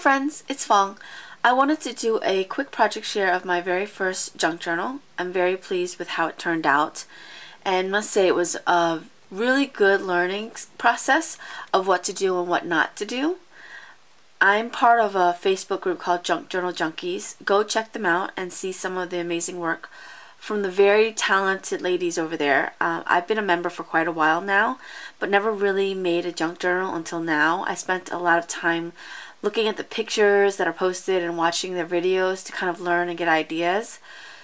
friends, it's Fong. I wanted to do a quick project share of my very first junk journal. I'm very pleased with how it turned out and must say it was a really good learning process of what to do and what not to do. I'm part of a Facebook group called Junk Journal Junkies. Go check them out and see some of the amazing work from the very talented ladies over there. I've been a member for quite a while now, but never really made a junk journal until now. I spent a lot of time looking at the pictures that are posted and watching their videos to kind of learn and get ideas.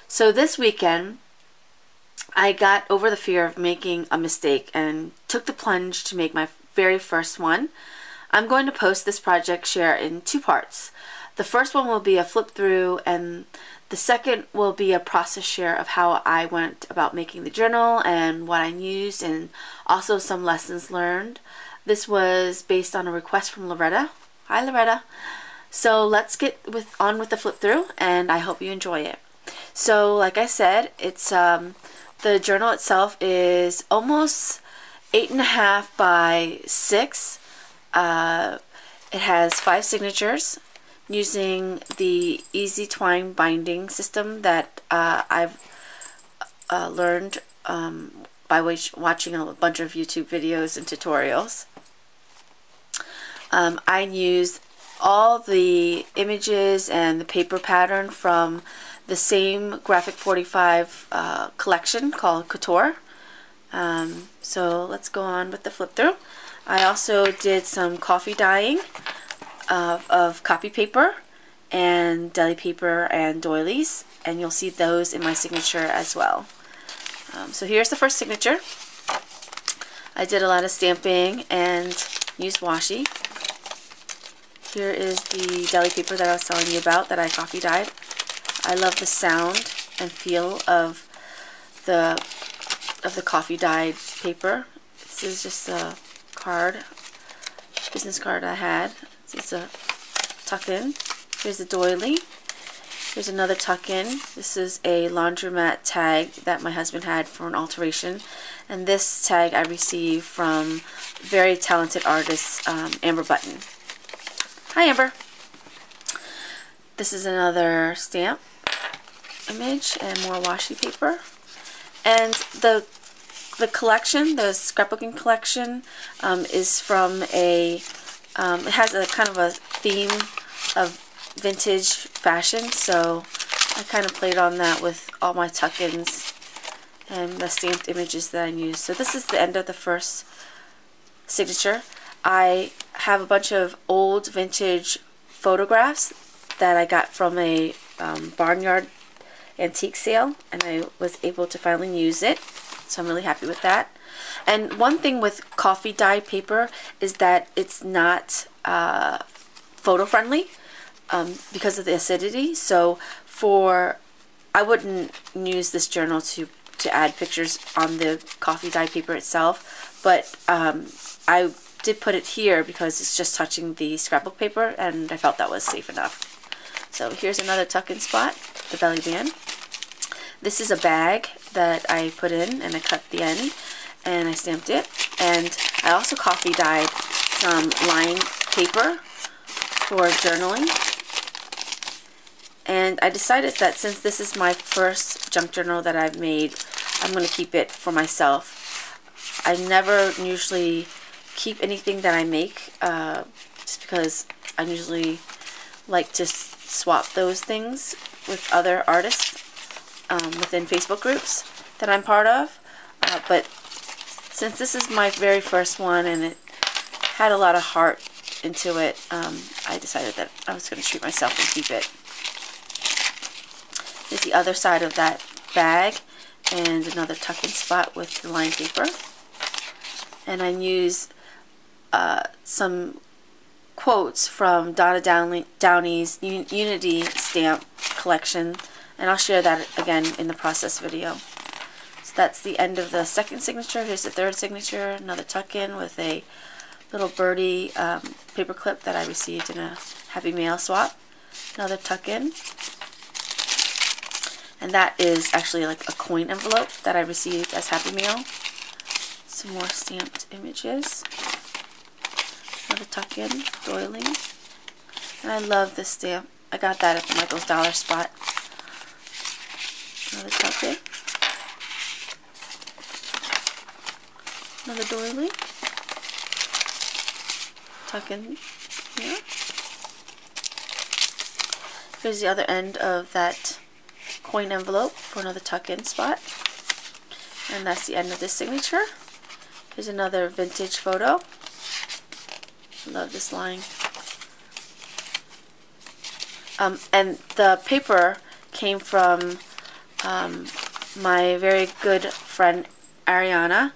So this weekend, I got over the fear of making a mistake and took the plunge to make my very first one. I'm going to post this project share in two parts. The first one will be a flip through, and the second will be a process share of how I went about making the journal and what I used, and also some lessons learned. This was based on a request from Loretta. Hi Loretta. So let's get on with the flip through, and I hope you enjoy it. So like I said, it's the journal itself is almost 8.5 by 6. It has 5 signatures using the easy twine binding system that I've learned by watching a bunch of YouTube videos and tutorials. I used all the images and the paper pattern from the same Graphic 45 collection called Coutoure. So let's go on with the flip through. I also did some coffee dyeing of copy paper and deli paper and doilies, and you'll see those in my signature as well. So here's the first signature. I did a lot of stamping and used washi. Here is the deli paper that I was telling you about that I coffee dyed. I love the sound and feel of the coffee dyed paper. This is just a card, business card I had. It's a tuck-in. Here's a doily. Here's another tuck-in. This is a laundromat tag that my husband had for an alteration, and this tag I received from very talented artist Amber Button. Hi Amber. This is another stamp image and more washi paper. And the collection, the scrapbooking collection, is from a it has a kind of a theme of vintage fashion, so I kind of played on that with all my tuck-ins and the stamped images that I used. So this is the end of the first signature. I have a bunch of old vintage photographs that I got from a barnyard antique sale, and I was able to finally use it, so I'm really happy with that. And one thing with coffee dyed paper is that it's not photo friendly because of the acidity. So I wouldn't use this journal to add pictures on the coffee dyed paper itself, but I did put it here because it's just touching the scrapbook paper, and I felt that was safe enough. So here's another tuck-in spot, the belly band. This is a bag that I put in, and I cut the end and I stamped it, and I also coffee dyed some lined paper for journaling. And I decided that since this is my first junk journal that I've made, I'm going to keep it for myself. I never usually keep anything that I make just because I usually like to swap those things with other artists within Facebook groups that I'm part of. But since this is my very first one and it had a lot of heart into it, I decided that I was going to treat myself and keep it. Here's the other side of that bag, and another tuck-in spot with the lined paper. And I used some quotes from Donna Downey's Unity stamp collection, and I'll share that again in the process video. So that's the end of the second signature. Here's the third signature, another tuck-in with a little birdie paper clip that I received in a Happy Mail swap. Another tuck-in. And that is actually like a coin envelope that I received as Happy Mail. Some more stamped images. Another tuck-in, doily. And I love this stamp. I got that at the Michael's Dollar Spot. Another tuck-in. Another doily. Tuck-in here. Here's the other end of that coin envelope for another tuck-in spot. And that's the end of this signature. Here's another vintage photo. I love this line. And the paper came from my very good friend Ariana.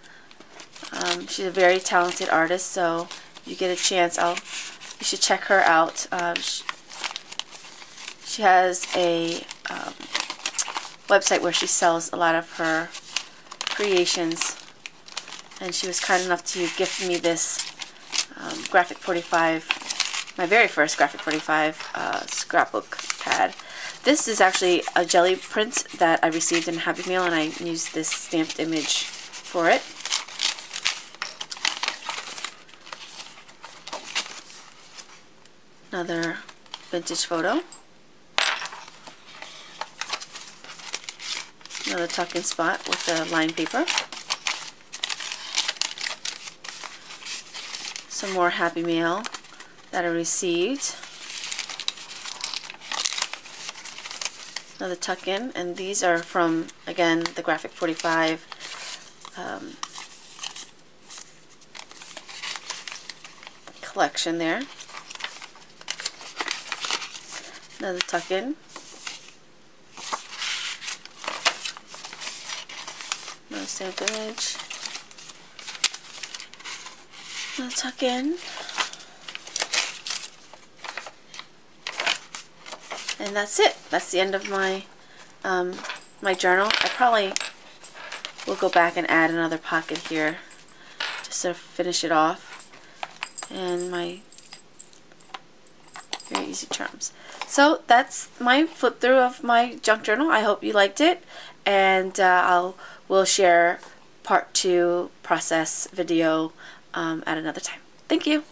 She's a very talented artist, so if you get a chance, you should check her out. She has a website where she sells a lot of her creations, and she was kind enough to gift me this graphic 45, my very first graphic 45 scrapbook pad. This is actually a jelly print that I received in Happy Meal, and I used this stamped image for it. Another vintage photo. Another tuck-in spot with the lined paper. Some more Happy Meal that I received. Another tuck-in, and these are from, again, the graphic 45 collection there. Another tuck-in. Another stamped image. Another tuck-in. And that's it. That's the end of my my journal. I probably will go back and add another pocket here just to finish it off. And my very easy charms. So that's my flip through of my junk journal. I hope you liked it, and we'll share part 2 process video at another time. Thank you.